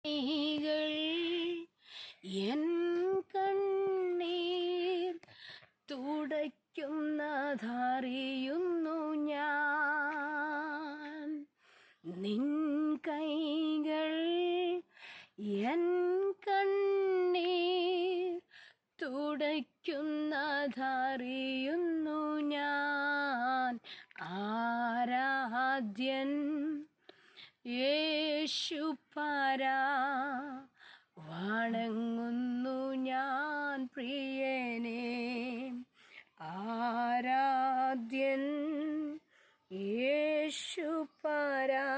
കൈകൾ എൻ കണ്ണീർ തുടയ്ക്കുന്നതറിയുന്നു ഞാൻ. നിൻ കൈകൾ എൻ കണ്ണീർ തുടയ്ക്കുന്നതറിയുന്നു ഞാൻ. ആരാധ്യൻ യേശുപരാ, വണങ്ങുന്നു ഞാൻ പ്രിയനേ. ആരാധ്യൻ യേശുപരാ,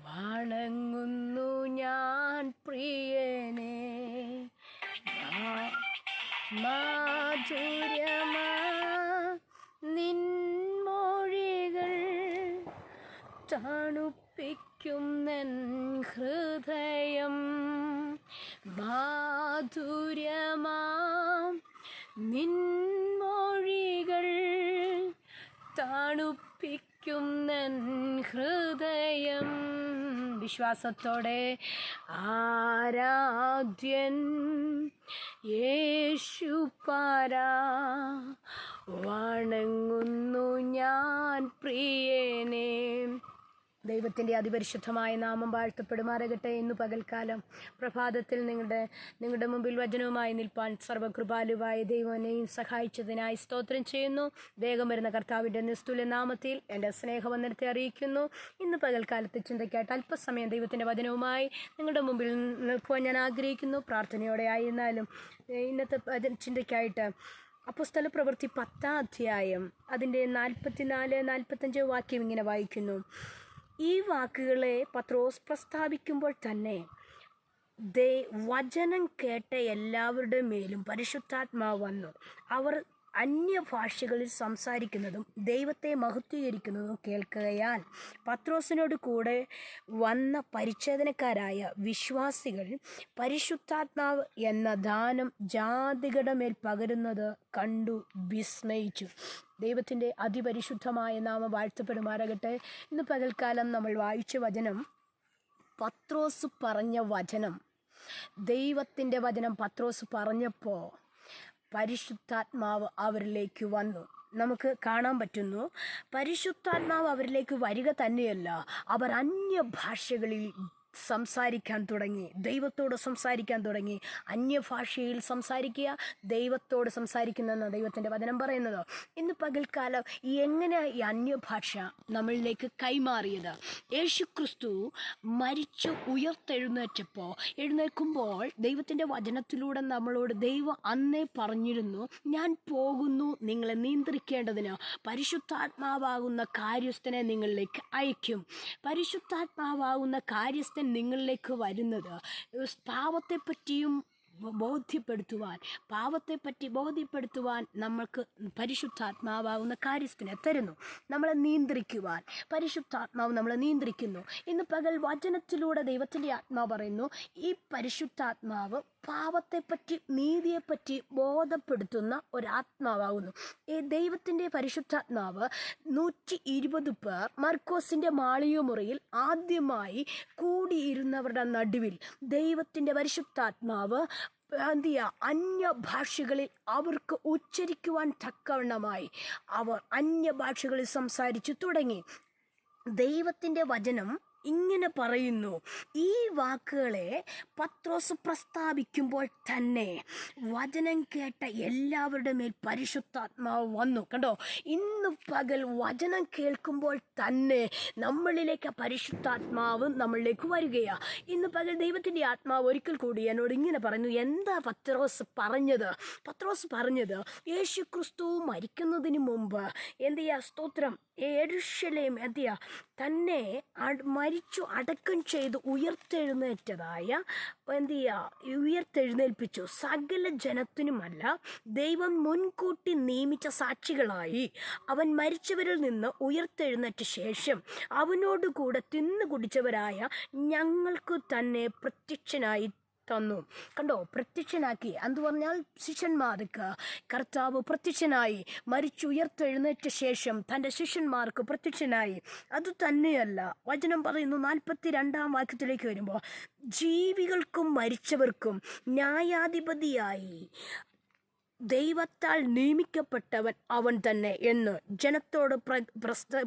വണങ്ങുന്നു ഞാൻ പ്രിയനേ. മാധുര്യമാ നിൻമൊഴികൾ തണുപ്പിക്കുന്നൻ ഹൃദയം. മാധുര്യമാം നിൻമൊഴികൾ തണുപ്പിക്കുന്നൻ ഹൃദയം. വിശ്വാസത്തോടെ ആരാധ്യൻ യേശുപരാ, വണങ്ങുന്നു ഞാൻ പ്രിയനേ. ദൈവത്തിൻ്റെ അതിപരിശുദ്ധമായ നാമം വാഴ്ത്തപ്പെടുമാറാകട്ടെ. ഇന്നു പകൽക്കാലം പ്രഭാതത്തിൽ നിങ്ങളുടെ മുമ്പിൽ വചനവുമായി നിൽപ്പാൻ സർവകൃപാലുവായ ദൈവനെയും സഹായിച്ചതിനായി സ്തോത്രം ചെയ്യുന്നു. വേഗം വരുന്ന കർത്താവിൻ്റെ നിസ്തുല്യ നാമത്തിൽ എൻ്റെ സ്നേഹവന്ദനത്തെ അറിയിക്കുന്നു. ഇന്ന് പകൽക്കാലത്തെ ചിന്തയ്ക്കായിട്ട് അല്പസമയം ദൈവത്തിൻ്റെ വചനവുമായി നിങ്ങളുടെ മുമ്പിൽ നിൽക്കുവാൻ ഞാൻ ആഗ്രഹിക്കുന്നു. പ്രാർത്ഥനയോടെ ആയിരുന്നാലും ഇന്നത്തെ ചിന്തയ്ക്കായിട്ട് അപ്പോസ്തല പ്രവൃത്തി 10-ാം അധ്യായം അതിൻ്റെ 44-45 വാക്യം ഇങ്ങനെ വായിക്കുന്നു. ഈ വാക്കുകളെ പത്രോസ് പ്രസ്താവിക്കുമ്പോൾ തന്നെ വചനം കേട്ട എല്ലാവരുടെ മേലും പരിശുദ്ധാത്മാവ് വന്നു. അവർ അന്യഭാഷകളിൽ സംസാരിക്കുന്നതും ദൈവത്തെ മഹത്വീകരിക്കുന്നതും കേൾക്കുകയാൽ പത്രോസിനോട് കൂടെ വന്ന പരിച്ഛേദനക്കാരായ വിശ്വാസികൾ പരിശുദ്ധാത്മാവ് എന്ന ദാനം ജാതികളുടെ മേൽ പകരുന്നത് കണ്ടു വിസ്മയിച്ചു. ദൈവത്തിൻ്റെ അതിപരിശുദ്ധമായ നാമം വാഴ്ത്തപ്പെടുമാറാകട്ടെ. ഇന്ന് പകൽക്കാലം നമ്മൾ വായിച്ച വചനം, പത്രോസ് പറഞ്ഞ വചനം, ദൈവത്തിൻ്റെ വചനം പത്രോസ് പറഞ്ഞപ്പോൾ പരിശുദ്ധാത്മാവ് അവരിലേക്ക് വന്നു. നമുക്ക് കാണാൻ പറ്റുന്നു, പരിശുദ്ധാത്മാവ് അവരിലേക്ക് വരിക തന്നെയല്ല, അവർ അന്യഭാഷകളിൽ സംസാരിക്കാൻ തുടങ്ങി, ദൈവത്തോട് സംസാരിക്കാൻ തുടങ്ങി. അന്യഭാഷയിൽ സംസാരിക്കുക, ദൈവത്തോട് സംസാരിക്കുന്നെന്ന് ദൈവത്തിൻ്റെ വചനം പറയുന്നത്. ഇന്ന് പകൽക്കാലം എങ്ങനെ ഈ അന്യഭാഷ നമ്മളിലേക്ക് കൈമാറിയത്? യേശുക്രിസ്തു മരിച്ചു എഴുന്നേൽക്കുമ്പോൾ ദൈവത്തിൻ്റെ വചനത്തിലൂടെ നമ്മളോട് ദൈവം അന്നേ പറഞ്ഞിരുന്നു, ഞാൻ പോകുന്നു നിങ്ങളെ നിയന്ത്രിക്കേണ്ടതിന്, പരിശുദ്ധാത്മാവാകുന്ന കാര്യസ്ഥനെ നിങ്ങളിലേക്ക് അയക്കും. പരിശുദ്ധാത്മാവാകുന്ന കാര്യസ്ഥൻ നിങ്ങളിലേക്ക് വരുന്നത് പാപത്തെപ്പറ്റിയും ബോധ്യപ്പെടുത്തുവാൻ നമ്മൾക്ക് പരിശുദ്ധാത്മാവാകുന്ന കാര്യസ്ഥനെ തരുന്നു. നമ്മളെ നിയന്ത്രിക്കുവാൻ പരിശുദ്ധാത്മാവ് നമ്മളെ നിയന്ത്രിക്കുന്നു. ഇന്ന് പകൽ വചനത്തിലൂടെ ദൈവത്തിൻ്റെ ആത്മാവ് പറയുന്നു, ഈ പരിശുദ്ധാത്മാവ് പാപത്തെപ്പറ്റി നീതിയെപ്പറ്റി ബോധപ്പെടുത്തുന്ന ഒരാത്മാവാകുന്നു. ഈ ദൈവത്തിൻ്റെ പരിശുദ്ധാത്മാവ് 120 പേർ മർക്കോസിൻ്റെ മാളികമുറിയിൽ ആദ്യമായി കൂടിയിരുന്നവരുടെ നടുവിൽ ദൈവത്തിൻ്റെ പരിശുദ്ധാത്മാവ് അന്യഭാഷകളിൽ അവർക്ക് ഉച്ചരിക്കുവാൻ തക്കവണ്ണമായി അവർ അന്യഭാഷകളിൽ സംസാരിച്ചു തുടങ്ങി. ദൈവത്തിൻ്റെ വചനം ഇങ്ങനെ പറയുന്നു, ഈ വാക്കുകളെ പത്രോസ് പ്രസ്താവിക്കുമ്പോൾ തന്നെ വചനം കേട്ട എല്ലാവരുടെ മേൽ പരിശുദ്ധാത്മാവ് വന്നു. കണ്ടോ, ഇന്ന് പകൽ വചനം കേൾക്കുമ്പോൾ തന്നെ നമ്മളിലേക്ക് പരിശുദ്ധാത്മാവ് നമ്മളിലേക്ക് വരികയാണ്. ഇന്ന് പകൽ ദൈവത്തിൻ്റെ ആത്മാവ് ഒരിക്കൽ കൂടി എന്നോട് ഇങ്ങനെ പറഞ്ഞു, എന്താ പത്രോസ് പറഞ്ഞത്? യേശുക്രിസ്തു മരിക്കുന്നതിന് മുമ്പ് സ്തോത്രം, യെരൂശലേം തന്നെ മരിച്ചു അടക്കം ചെയ്ത് ഉയർത്തെഴുന്നേൽപ്പിച്ചു. സകല ജനത്തിനുമല്ല, ദൈവം മുൻകൂട്ടി നിയമിച്ച സാക്ഷികളായി അവൻ മരിച്ചവരിൽ നിന്ന് ഉയർത്തെഴുന്നേറ്റ ശേഷം അവനോടുകൂടെ തിന്നു കുടിച്ചവരായ ഞങ്ങൾക്ക് തന്നെ പ്രത്യക്ഷനായി തന്നു. കണ്ടോ, പ്രത്യക്ഷനാക്കി എന്ന് പറഞ്ഞാൽ ശിഷ്യന്മാർക്ക് കർത്താവ് പ്രത്യക്ഷനായി. മരിച്ചുയർത്തെഴുന്നേറ്റ ശേഷം തൻ്റെ ശിഷ്യന്മാർക്ക് പ്രത്യക്ഷനായി. അത് തന്നെയല്ല, വചനം പറയുന്നു 42-ാം വാക്യത്തിലേക്ക് വരുമ്പോൾ, ജീവികൾക്കും മരിച്ചവർക്കും ന്യായാധിപതിയായി ദൈവത്താൽ നിയമിക്കപ്പെട്ടവൻ അവൻ തന്നെ എന്ന് ജനത്തോട്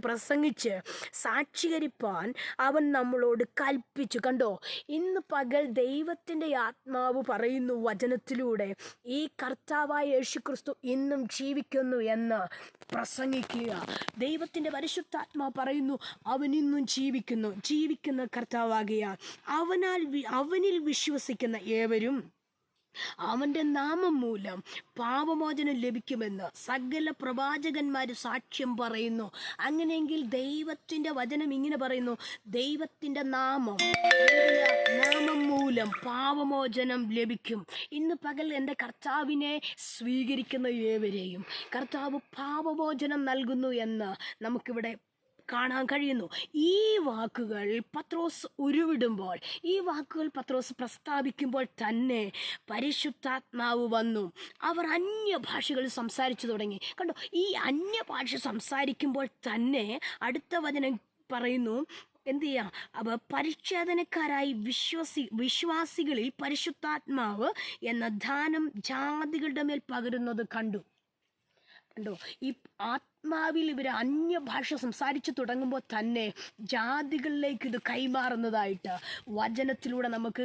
പ്രസംഗിച്ച് സാക്ഷീകരിപ്പാൻ അവൻ നമ്മളോട് കൽപ്പിച്ചു. കണ്ടോ, ഇന്ന് പകൽ ദൈവത്തിൻ്റെ ആത്മാവ് പറയുന്നു വചനത്തിലൂടെ, ഈ കർത്താവായ യേശുക്രിസ്തു ഇന്നും ജീവിക്കുന്നു എന്ന് പ്രസംഗിക്കുക. ദൈവത്തിൻ്റെ പരിശുദ്ധാത്മാവ് പറയുന്നു അവൻ ഇന്നും ജീവിക്കുന്ന കർത്താവാകിയ അവനിൽ വിശ്വസിക്കുന്ന ഏവരും അവൻ്റെ നാമം മൂലം പാപമോചനം ലഭിക്കുമെന്ന് സകല പ്രവാചകന്മാർ സാക്ഷ്യം പറയുന്നു. അങ്ങനെയെങ്കിൽ ദൈവത്തിൻ്റെ വചനം ഇങ്ങനെ പറയുന്നു, ദൈവത്തിൻ്റെ നാമം മൂലം പാപമോചനം ലഭിക്കും. ഇന്ന് പകൽ എൻ്റെ കർത്താവിനെ സ്വീകരിക്കുന്ന ഏവരെയും കർത്താവ് പാപമോചനം നൽകുന്നു എന്ന് നമുക്കിവിടെ കാണാൻ കഴിയുന്നു. ഈ വാക്കുകൾ പത്രോസ് ഉരുവിടുമ്പോൾ, ഈ വാക്കുകൾ പത്രോസ് പ്രസ്താവിക്കുമ്പോൾ തന്നെ പരിശുദ്ധാത്മാവ് വന്നു. അവർ അന്യഭാഷകൾ സംസാരിച്ചു തുടങ്ങി. കണ്ടോ, ഈ അന്യഭാഷ സംസാരിക്കുമ്പോൾ തന്നെ അടുത്ത വചനം പറയുന്നു, എന്ത് ചെയ്യാം, അപ്പോൾ പരിച്ഛേദനക്കാരായി വിശ്വാസികളിൽ പരിശുദ്ധാത്മാവ് എന്ന ദാനം ജാതികളുടെ മേൽ പകരുന്നത് കണ്ടോ. ഈ ആത്മാവിൽ ഇവർ അന്യഭാഷ സംസാരിച്ചു തുടങ്ങുമ്പോൾ തന്നെ ജാതികളിലേക്ക് ഇത് കൈമാറുന്നതായിട്ട് വചനത്തിലൂടെ നമുക്ക്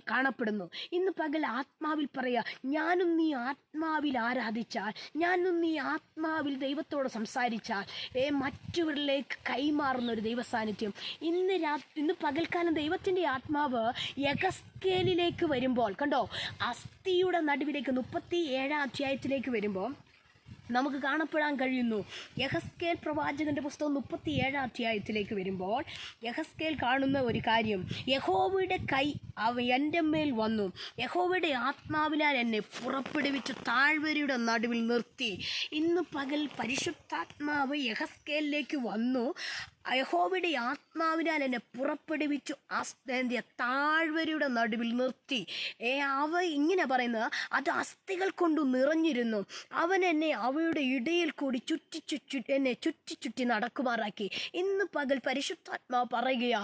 കാണപ്പെടുന്നു. ഇന്ന് പകൽ ആത്മാവിൽ പറയാ, ഞാനും നീ ആത്മാവിൽ ആരാധിച്ചാൽ, ഞാനും നീ ആത്മാവിൽ ദൈവത്തോട് സംസാരിച്ചാൽ മറ്റവരിലേക്ക് കൈമാറുന്ന ഒരു ദൈവസാന്നിധ്യം. ഇന്ന് പകൽക്കാലം ദൈവത്തിൻ്റെ ആത്മാവ് യെഹെസ്കേലിലേക്ക് വരുമ്പോൾ, കണ്ടോ, അസ്ഥിയുടെ നടുവിലേക്ക് 37-ാം അധ്യായത്തിലേക്ക് വരുമ്പോൾ നമുക്ക് കാണപ്പെടാൻ കഴിയുന്നു. യെഹെസ്കേൽ പ്രവാചകന്റെ പുസ്തകം 37-ാം അധ്യായത്തിലേക്ക് വരുമ്പോൾ യെഹെസ്കേൽ കാണുന്ന ഒരു കാര്യം, യഹോവയുടെ കൈ എൻ്റെ മേൽ വന്നു, യഹോവയുടെ ആത്മാവിനാൽ എന്നെ പുറപ്പെടുവിച്ച് താഴ്വരയുടെ നടുവിൽ നിർത്തി. ഇന്ന് പകൽ പരിശുദ്ധാത്മാവ് യെഹെസ്കേലിലേക്ക് വന്നു, യഹോവയുടെ ആത്മാവിനാൽ എന്നെ പുറപ്പെടുവിച്ചു താഴ്വരയുടെ നടുവിൽ നിർത്തി. അവ ഇങ്ങനെ പറയുന്നത്, അത് അസ്ഥികൾ കൊണ്ട് നിറഞ്ഞിരുന്നു. അവൻ എന്നെ അവയുടെ ഇടയിൽ കൂടി എന്നെ ചുറ്റി നടക്കുമാറാക്കി. ഇന്ന് പകൽ പരിശുദ്ധാത്മാവ് പറയുക,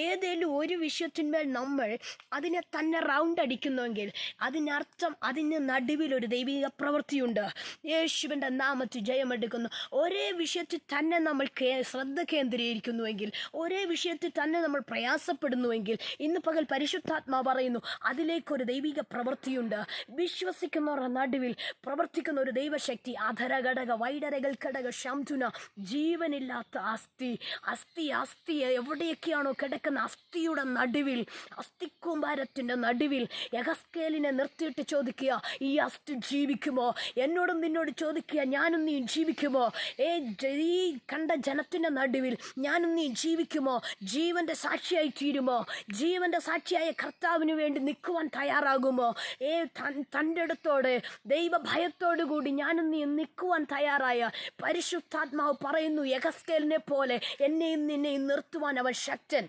ഏതെങ്കിലും ഒരു വിഷയത്തിന്മേൽ നമ്മൾ അതിനെ തന്നെ റൗണ്ട് അടിക്കുന്നുവെങ്കിൽ അതിനർത്ഥം അതിന് നടുവിൽ ഒരു ദൈവിക പ്രവൃത്തിയുണ്ട്. യേശുവിൻ്റെ നാമത്തിൽ ജയമെടുക്കുന്നു. ഒരേ വിഷയത്തിൽ തന്നെ നമ്മൾ ശ്രദ്ധ കേന്ദ്രീകരിക്കുന്നുവെങ്കിൽ, ഒരേ വിഷയത്തിൽ തന്നെ നമ്മൾ പ്രയാസപ്പെടുന്നുവെങ്കിൽ, ഇന്ന് പകൽ പരിശുദ്ധാത്മാവ് പറയുന്നു അതിലേക്കൊരു ദൈവിക പ്രവൃത്തിയുണ്ട്. വിശ്വസിക്കുന്നവരുടെ നടുവിൽ പ്രവർത്തിക്കുന്ന ഒരു ദൈവശക്തി. അധരഘടക വൈഡരകൾ ഘടക ശംധുന, ജീവനില്ലാത്ത അസ്ഥി എവിടെയൊക്കെയാണോ കിടക്കുന്ന അസ്ഥിയുടെ നടുവിൽ, അസ്ഥിക്കൂമ്പാരത്തിൻ്റെ നടുവിൽ യെഹെസ്കേലിനെ നിർത്തിയിട്ട് ചോദിക്കുക, ഈ അസ്ഥി ജീവിക്കുമോ? എന്നോടും നിന്നോട് ചോദിക്കുക, ഞാനും നീ ജീവിക്കുമോ? ഈ കണ്ട ജനത്തിൻ്റെ നടുവിൽ ഞാനും നീ ജീവിക്കുമോ? ജീവൻ്റെ സാക്ഷിയായി തീരുമോ? ജീവൻ്റെ സാക്ഷിയായ കർത്താവിന് വേണ്ടി നിൽക്കുവാൻ തയ്യാറാകുമോ? തൻ്റെ അടുത്തോടെ ദൈവഭയത്തോടു കൂടി ഞാനും നീ നിൽക്കുവാൻ തയ്യാറായ പരിശുദ്ധാത്മാവ് പറയുന്നു, യെഹെസ്കേലിനെ പോലെ എന്നെയും നിന്നെയും നിർത്തുവാൻ അവൻ ശക്തൻ.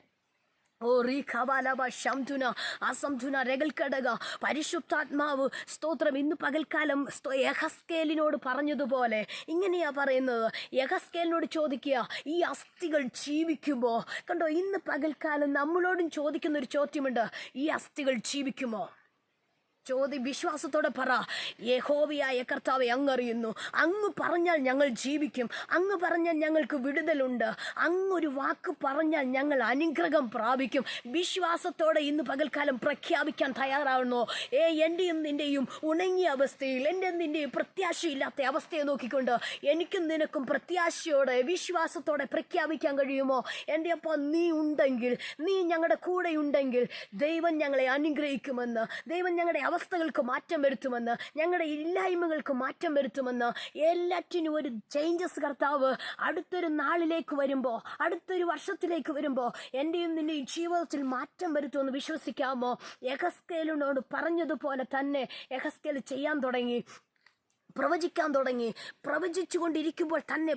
പരിശുദ്ധാത്മാവ് സ്തോത്രം. ഇന്ന് പകൽക്കാലം യെഹെസ്കേലിനോട് പറഞ്ഞതുപോലെ ഇങ്ങനെയാ പറയുന്നത്, യെഹെസ്കേലിനോട് ചോദിക്കുക, ഈ അസ്ഥികൾ ജീവിക്കുമോ? കണ്ടോ, ഇന്ന് പകൽക്കാലം നമ്മളോടും ചോദിക്കുന്ന ഒരു ചോദ്യമുണ്ട്, ഈ അസ്ഥികൾ ജീവിക്കുമോ? വിശ്വാസത്തോടെ പറ, യഹോവയായ കർത്താവെ അങ്ങറിയുന്നു, അങ്ങ് പറഞ്ഞാൽ ഞങ്ങൾ ജീവിക്കും, അങ്ങ് പറഞ്ഞാൽ ഞങ്ങൾക്ക് വിടുതലുണ്ട്, അങ്ങൊരു വാക്ക് പറഞ്ഞാൽ ഞങ്ങൾ അനുഗ്രഹം പ്രാപിക്കും. വിശ്വാസത്തോടെ ഇന്ന് പകൽക്കാലം പ്രഖ്യാപിക്കാൻ തയ്യാറാവുന്നു. എൻ്റെയും നിൻ്റെയും ഉണങ്ങിയ അവസ്ഥയിൽ, എൻ്റെ നിൻ്റെയും പ്രത്യാശയില്ലാത്ത അവസ്ഥയെ നോക്കിക്കൊണ്ട് എനിക്കും നിനക്കും പ്രത്യാശയോടെ വിശ്വാസത്തോടെ പ്രഖ്യാപിക്കാൻ കഴിയുമോ? എൻ്റെ അപ്പം നീ ഉണ്ടെങ്കിൽ, നീ ഞങ്ങളുടെ കൂടെ ഉണ്ടെങ്കിൽ ദൈവം ഞങ്ങളെ അനുഗ്രഹിക്കുമെന്ന്, ദൈവം ഞങ്ങളുടെ അവസ്ഥകൾക്ക് മാറ്റം വരുത്തുമെന്ന്, ഞങ്ങളുടെ ഇല്ലായ്മകൾക്ക് മാറ്റം വരുത്തുമെന്ന്, എല്ലാറ്റിനും ഒരു ചേഞ്ചസ് കർത്താവ് അടുത്തൊരു നാളിലേക്ക് വരുമ്പോൾ, അടുത്തൊരു വർഷത്തിലേക്ക് വരുമ്പോൾ എൻ്റെയും നിൻ്റെയും ജീവിതത്തിൽ മാറ്റം വരുത്തുമെന്ന് വിശ്വസിക്കാമോ? യെഹെസ്കേലിനോട് പറഞ്ഞതുപോലെ തന്നെ യെഹെസ്കേൽ ചെയ്യാൻ തുടങ്ങി. പ്രവചിക്കാൻ തുടങ്ങി. പ്രവചിച്ചു കൊണ്ടിരിക്കുമ്പോൾ തന്നെ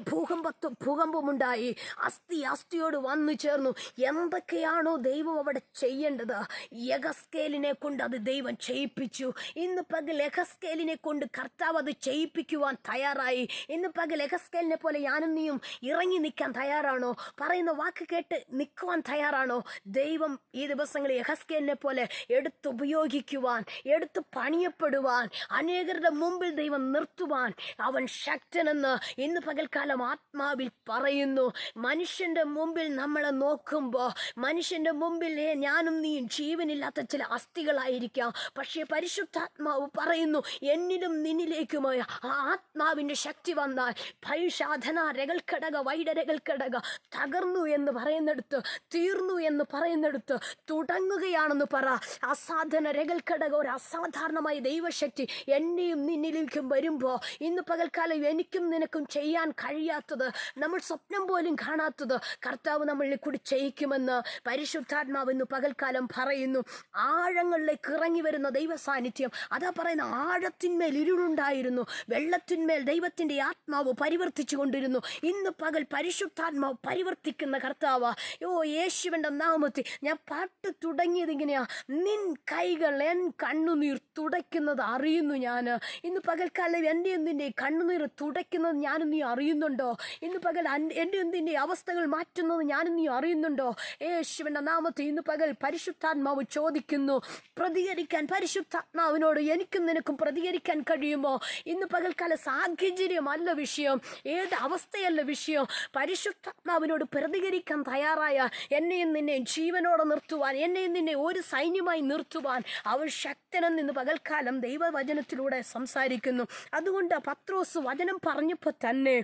ഭൂകമ്പമുണ്ടായി. അസ്ഥിയോട് വന്നു ചേർന്നു. എന്തൊക്കെയാണോ ദൈവം അവിടെ ചെയ്യേണ്ടത്, യഹസ്കേലിനെ കൊണ്ട് അത് ദൈവം ചെയ്യിപ്പിച്ചു. ഇന്ന് പകൽ യഹസ്കേലിനെ കൊണ്ട് കർത്താവ് അത് ചെയ്യിപ്പിക്കുവാൻ തയ്യാറായി. ഇന്ന് പകൽ യഹസ്കേലിനെ പോലെ ഞാനും നീയും ഇറങ്ങി നിൽക്കാൻ തയ്യാറാണോ? പറയുന്ന വാക്ക് കേട്ട് നിൽക്കുവാൻ തയ്യാറാണോ? ദൈവം ഈ ദിവസങ്ങളിൽ യഹസ്കേലിനെ പോലെ എടുത്തുപയോഗിക്കുവാൻ, എടുത്ത് പണിയപ്പെടുവാൻ, അനേകരുടെ മുമ്പിൽ ദൈവം നിർത്തുവാൻ അവൻ ശക്തനെന്ന് ഇന്ന് പകൽക്കാലം ആത്മാവിൽ പറയുന്നു. മനുഷ്യന്റെ മുമ്പിൽ നമ്മളെ നോക്കുമ്പോൾ, മനുഷ്യന്റെ മുമ്പിൽ ഞാനും നീയും ജീവനില്ലാത്ത ചില അസ്ഥികളായിരിക്കാം. പക്ഷേ പരിശുദ്ധാത്മാവ് പറയുന്നു, എന്നിലും നിന്നിലേക്കുമായ ആ ആത്മാവിൻ്റെ ശക്തി വന്നാൽ ഭൈഷാധന രകൽക്കടക വൈഡരകൽക്കടക തകർന്നു എന്ന് പറയുന്നിടത്ത്, തീർന്നു എന്ന് പറയുന്നിടത്ത് തുടങ്ങുകയാണെന്ന് പറ. അസാധന രകൽക്കടക ഒരു അസാധാരണമായ ദൈവശക്തി എന്നെയും നിന്നിലേക്കും വരുമ്പോൾ, ഇന്ന് പകൽക്കാലം എനിക്കും നിനക്കും ചെയ്യാൻ കഴിയാത്തത്, നമ്മൾ സ്വപ്നം പോലും കാണാത്തത് കർത്താവ് നമ്മളിൽ കൂടി ചെയ്യിക്കുമെന്ന് പരിശുദ്ധാത്മാവ് ഇന്ന് പകൽക്കാലം പറയുന്നു. ആഴങ്ങളിലേക്ക് ഇറങ്ങി വരുന്ന ദൈവ സാന്നിധ്യം, അതാ പറയുന്ന ആഴത്തിന്മേൽ ഇരുളുണ്ടായിരുന്നു, വെള്ളത്തിന്മേൽ ദൈവത്തിൻ്റെ ആത്മാവ് പരിവർത്തിച്ചു കൊണ്ടിരുന്നു. ഇന്ന് പകൽ പരിശുദ്ധാത്മാവ് പരിവർത്തിക്കുന്ന കർത്താവ്. യേശുവിൻ്റെ നാമത്തിൽ ഞാൻ പാട്ട് തുടങ്ങിയത് ഇങ്ങനെയാ, നിൻ കൈകൾ എൻ കണ്ണുനീർ തുടയ്ക്കുന്നത് അറിയുന്നു ഞാൻ. ഇന്ന് പകൽക്കാലം എൻ്റെ എന്തിൻ്റെ കണ്ണുനീർ തുടയ്ക്കുന്നത് ഞാനും നീ അറിയുന്നുണ്ടോ? ഇന്ന് പകൽ എൻ്റെ എന്തിൻ്റെ അവസ്ഥകൾ മാറ്റുന്നത് ഞാനും നീ അറിയുന്നുണ്ടോ? യേശുവിൻ്റെ നാമത്തിൽ ഇന്ന് പകൽ പരിശുദ്ധാത്മാവ് ചോദിക്കുന്നു, പ്രതികരിക്കാൻ പരിശുദ്ധാത്മാവിനോട് എനിക്കും നിനക്കും പ്രതികരിക്കാൻ കഴിയുമോ? ഇന്ന് പകൽക്കാല സാഹചര്യമല്ല വിഷയം, ഏത് അവസ്ഥയല്ല വിഷയം. പരിശുദ്ധാത്മാവിനോട് പ്രതികരിക്കാൻ തയ്യാറായ എന്നെയും നിന്നെയും ജീവനോടെ നിർത്തുവാൻ, എന്നെയും നിന്നെ ഒരു സൈന്യമായി നിർത്തുവാൻ അവൻ ശക്തനെന്ന് ഇന്ന് പകൽക്കാലം ദൈവവചനത്തിലൂടെ സംസാരിക്കുന്നു. അതുകൊണ്ട് പത്രോസ് വചനം പറഞ്ഞപ്പോൾ തന്നെ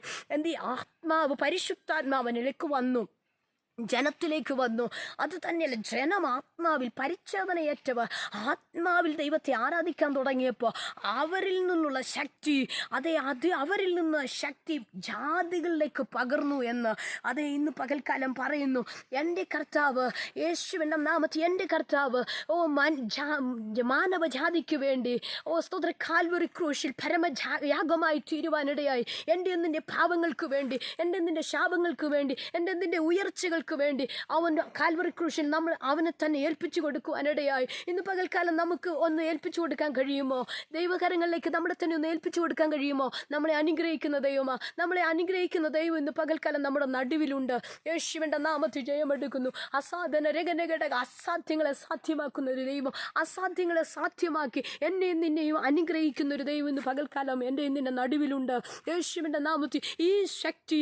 പരിശുദ്ധാത്മാവിലേക്ക് വന്നു, ജനത്തിലേക്ക് വന്നു. അത് തന്നെയല്ല, ജനം ആത്മാവിൽ പരിച്ഛേദനയേറ്റവർ ആത്മാവിൽ ദൈവത്തെ ആരാധിക്കാൻ തുടങ്ങിയപ്പോൾ അവരിൽ നിന്നുള്ള ശക്തി, അവരിൽ നിന്ന് ശക്തി ജാതികളിലേക്ക് പകർന്നു എന്ന് ഇന്ന് പകൽക്കാലം പറയുന്നു. എൻ്റെ കർത്താവ് യേശുവിൻ്റെ നാമത്തിൽ എൻ്റെ കർത്താവ് മാനവജാതിക്ക് വേണ്ടി സ്തോത്ര കാൽവറി ക്രൂശിൽ പരമയാഗമായി തീരുവാനിടയായി. എൻ്റെ എന്തിൻ്റെ പാപങ്ങൾക്ക് വേണ്ടി, എൻ്റെ എന്തിൻ്റെ ശാപങ്ങൾക്ക് വേണ്ടി, എൻ്റെ എന്തിൻ്റെ ഉയർച്ചകൾക്ക് വേണ്ടി അവൻ്റെ കാൽവറി ക്രൂശിൽ നമ്മൾ അവനെ തന്നെ ഏൽപ്പിച്ചു കൊടുക്കുവാനിടയായി. ഇന്ന് പകൽക്കാലം നമുക്ക് ഒന്ന് ഏൽപ്പിച്ചു കൊടുക്കാൻ കഴിയുമോ? ദൈവകരങ്ങളിലേക്ക് നമ്മളെ തന്നെ ഒന്ന് ഏൽപ്പിച്ചു കൊടുക്കാൻ കഴിയുമോ? നമ്മളെ അനുഗ്രഹിക്കുന്ന ദൈവമാ, നമ്മളെ അനുഗ്രഹിക്കുന്ന ദൈവം ഇന്ന് പകൽക്കാലം നമ്മുടെ നടുവിലുണ്ട്. യേശുവിൻ്റെ നാമത്തിൽ ജയമെടുക്കുന്നു. അസാധ്യങ്ങളെ സാധ്യമാക്കുന്ന ഒരു ദൈവം, അസാധ്യങ്ങളെ സാധ്യമാക്കി എന്നെയും നിന്നെയും അനുഗ്രഹിക്കുന്ന ഒരു ദൈവം ഇന്ന് പകൽക്കാലം എൻ്റെ നിന്റെ നടുവിലുണ്ട്. യേശുവിൻ്റെ നാമത്തിൽ ഈ ശക്തി,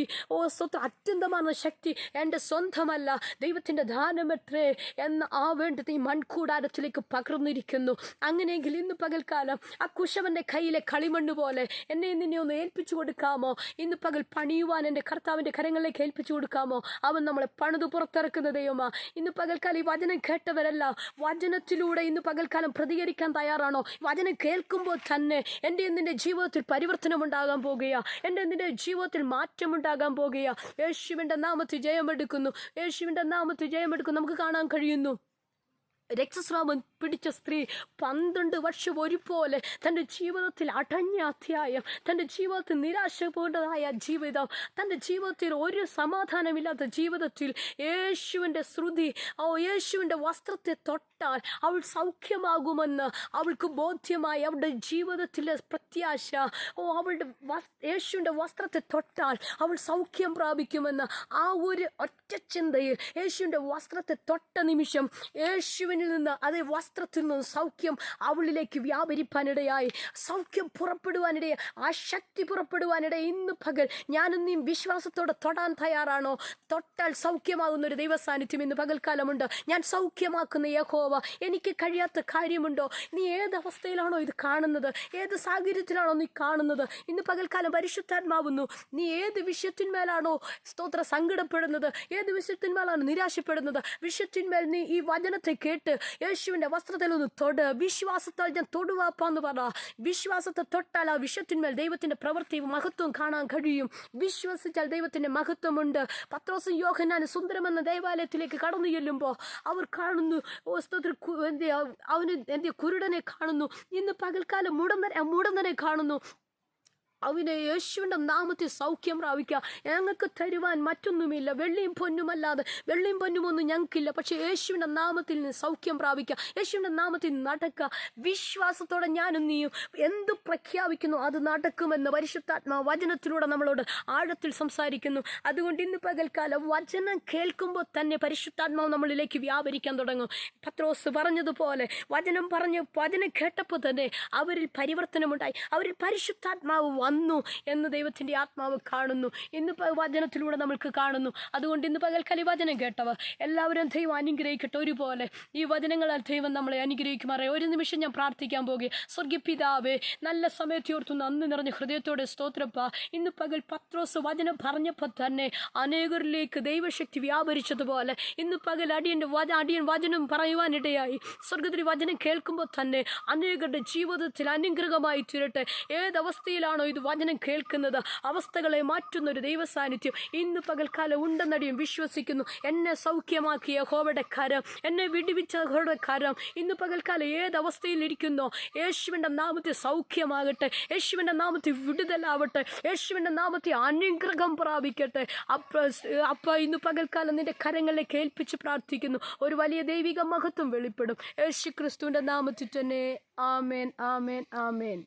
സ്വന്തം അത്യന്തமான ശക്തി എൻ്റെ സ്വന്തമല്ല, ദൈവത്തിൻ്റെ ദാനമത്രേ എന്ന വേണ്ടത് ഈ മൺകൂടാരത്തിലേക്ക് പകർന്നിരിക്കുന്നു. അങ്ങനെയെങ്കിൽ ഇന്ന് പകൽക്കാലം ആ കുശവൻ്റെ കയ്യിലെ കളിമണ്ണ് പോലെ എന്നെ നിന്നെ ഒന്ന് ഏൽപ്പിച്ചു കൊടുക്കാമോ? ഇന്ന് പകൽ പണിയുവാൻ എൻ്റെ കർത്താവിൻ്റെ കരങ്ങളിലേക്ക് ഏൽപ്പിച്ചു കൊടുക്കാമോ? അവൻ നമ്മളെ പണിത് പുറത്തിറക്കുന്ന ദൈവമാ. ഇന്ന് പകൽക്കാലം ഈ വചനം കേട്ടവരെല്ലാം വചനത്തിലൂടെ ഇന്ന് പകൽക്കാലം പ്രതികരിക്കാൻ തയ്യാറാണോ? വചനം കേൾക്കുമ്പോൾ തന്നെ എൻ്റെ നിന്റെ ജീവിതത്തിൽ പരിവർത്തനം ഉണ്ടാകാൻ പോകുകയാ, എൻ്റെ നിന്റെ ജീവിതത്തിൽ മാറ്റമുണ്ടാകാൻ പോകുകയാ. യേശുവിൻ്റെ നാമത്തിൽ ജയമെടുക്കുന്നു, യേശുവിൻ്റെ നാമത്തിൽ ജയമെടുക്കുന്നു. നമുക്ക് കാണാൻ കഴിയുന്നു, രക്തസ്രാവം പിടിച്ച സ്ത്രീ 12 വർഷം ഒരുപോലെ തൻ്റെ ജീവിതത്തിൽ അടഞ്ഞ അധ്യായം, തൻ്റെ ജീവിതത്തിൽ നിരാശപൂർണമായ ജീവിതം, തൻ്റെ ജീവിതത്തിൽ ഒരു സമാധാനമില്ലാത്ത ജീവിതത്തിൽ യേശുവിൻ്റെ ശ്രുതി, യേശുവിൻ്റെ വസ്ത്രത്തെ തൊട്ടാൽ അവൾ സൗഖ്യമാകുമെന്ന് അവൾക്ക് ബോധ്യമായി. അവളുടെ ജീവിതത്തിലെ പ്രത്യാശ, അവളുടെ യേശുവിൻ്റെ വസ്ത്രത്തെ തൊട്ടാൽ അവൾ സൗഖ്യം പ്രാപിക്കുമെന്ന് ഒരു ഒറ്റ ചിന്തയിൽ യേശുവിൻ്റെ വസ്ത്രത്തെ തൊട്ട നിമിഷം യേശുവിനിൽ നിന്ന്, അതേ വസ്ത്രത്തിൽ നിന്ന് സൗഖ്യം അവളിലേക്ക് വ്യാപരിപ്പാനിടയായി, സൗഖ്യം പുറപ്പെടുവാനിടയായി, ആ ശക്തി പുറപ്പെടുവാനിടയായി. ഇന്ന് പകൽ ഞാനും നീ വിശ്വാസത്തോടെ തൊടാൻ തയ്യാറാണോ? തൊട്ടാൽ സൗഖ്യമാകുന്ന ഒരു ദൈവ സാന്നിധ്യം ഇന്ന് പകൽക്കാലമുണ്ട്. ഞാൻ സൗഖ്യമാക്കുന്ന യഹോവ, എനിക്ക് കഴിയാത്ത കാര്യമുണ്ടോ? നീ ഏത് അവസ്ഥയിലാണോ ഇത് കാണുന്നത്, ഏത് സാഹചര്യത്തിലാണോ നീ കാണുന്നത്, ഇന്ന് പകൽക്കാലം പരിശുദ്ധാത്മാവുന്നു. നീ ഏത് വിഷയത്തിന്മേലാണോ സ്തോത്ര സങ്കടപ്പെടുന്നത്, ഏത് വിഷയത്തിന്മേലാണ് നിരാശപ്പെടുന്നത്, വിഷയത്തിന്മേൽ നീ ഈ വചനത്തെ കേട്ട് യേശുവിൻ്റെ വസ്ത്രത്തിൽ ഒന്ന് തൊട്. വിശ്വാസത്താൽ ഞാൻ തൊടുവാപ്പാന്ന് പറ. വിശ്വാസത്തെ തൊട്ടാൽ ആ വിഷയത്തിന്മേൽ ദൈവത്തിൻ്റെ പ്രവൃത്തി മഹത്വം കാണാൻ കഴിയും. വിശ്വസിച്ചാൽ ദൈവത്തിൻ്റെ മഹത്വമുണ്ട്. പത്രോസും യോഹന്നാനും സുന്ദരമെന്ന ദേവാലയത്തിലേക്ക് കടന്നു ചെല്ലുമ്പോൾ അവർ കാണുന്നു, അവന് കുരുടനെ കാണുന്നു. ഇന്ന് പകൽക്കാലം മുടന്തനെ കാണുന്നു. അവനെ യേശുവിൻ്റെ നാമത്തിൽ സൗഖ്യം പ്രാപിക്കുക. ഞങ്ങൾക്ക് തരുവാൻ മറ്റൊന്നുമില്ല, വെള്ളിയും പൊന്നുമല്ലാതെ. വെള്ളിയും പൊന്നുമൊന്നും ഞങ്ങൾക്കില്ല, പക്ഷേ യേശുവിൻ്റെ നാമത്തിൽ നിന്ന് സൗഖ്യം പ്രാപിക്കുക, യേശുവിൻ്റെ നാമത്തിൽ നടക്കുക. വിശ്വാസത്തോടെ ഞാനും നീയും എന്ത് പ്രഖ്യാപിക്കുന്നു അത് നടക്കുമെന്ന് പരിശുദ്ധാത്മാവ് വചനത്തിലൂടെ നമ്മളോട് ആഴത്തിൽ സംസാരിക്കുന്നു. അതുകൊണ്ട് ഇന്ന് പകൽക്കാലം വചനം കേൾക്കുമ്പോൾ തന്നെ പരിശുദ്ധാത്മാവ് നമ്മളിലേക്ക് വ്യാപരിക്കാൻ തുടങ്ങും. പത്രോസ് പറഞ്ഞതുപോലെ വചനം കേട്ടപ്പോൾ തന്നെ അവരിൽ പരിവർത്തനമുണ്ടായി, അവരിൽ പരിശുദ്ധാത്മാവ് വന്നു എന്ന് ദൈവത്തിൻ്റെ ആത്മാവ് കാണുന്നു. ഇന്ന് വചനത്തിലൂടെ നമ്മൾക്ക് കാണുന്നു. അതുകൊണ്ട് ഇന്ന് പകൽക്കാലം വചനം കേട്ടവർ എല്ലാവരും ദൈവം അനുഗ്രഹിക്കട്ടെ. ഒരുപോലെ ഈ വചനങ്ങളാൽ ദൈവം നമ്മളെ അനുഗ്രഹിക്കുമാറേ. ഒരു നിമിഷം ഞാൻ പ്രാർത്ഥിക്കാൻ പോകുക. സ്വർഗ്ഗീയ പിതാവേ, നല്ല സമയത്തോർത്തു നന്ദി നിറഞ്ഞ ഹൃദയത്തോടെ സ്തോത്രപ്പ. ഇന്ന് പകൽ പത്രോസ് വചനം പറഞ്ഞപ്പോൾ തന്നെ അനേകരിലേക്ക് ദൈവശക്തി വ്യാപരിച്ചതുപോലെ ഇന്ന് പകൽ അടിയൻ വചനം പറയുവാനിടയായി. സ്വർഗത്തിൽ വചനം കേൾക്കുമ്പോൾ തന്നെ അനേകരുടെ ജീവിതത്തിൽ അനുഗ്രഹമായി തീരട്ടെ. ഏതവസ്ഥയിലാണോ ഇത് വചനം കേൾക്കുന്നത്, അവസ്ഥകളെ മാറ്റുന്നൊരു ദൈവ സാന്നിധ്യം ഇന്ന് പകൽക്കാലം ഉണ്ടെന്നടിയും വിശ്വസിക്കുന്നു. എന്നെ സൗഖ്യമാക്കിയ യഹോവയുടെ കരം, എന്നെ വിടുവിച്ച യഹോവയുടെ കരം ഇന്ന് പകൽക്കാലം ഏതവസ്ഥയിലിരിക്കുന്നോ യേശുവിൻ്റെ നാമത്തിൽ സൗഖ്യമാകട്ടെ, യേശുവിൻ്റെ നാമത്തിൽ വിടുതലാവട്ടെ, യേശുവിൻ്റെ നാമത്തിൽ അനുഗ്രഹം പ്രാപിക്കട്ടെ. അപ്പ ഇന്ന് പകൽക്കാലം നിന്റെ കരങ്ങളിലേക്ക് ഏൽപ്പിച്ച് പ്രാർത്ഥിക്കുന്നു. ഒരു വലിയ ദൈവിക മഹത്വം വെളിപ്പെടും യേശു ക്രിസ്തുവിൻ്റെ നാമത്തിൽ തന്നെ. ആമേൻ, ആമേൻ, ആമേൻ.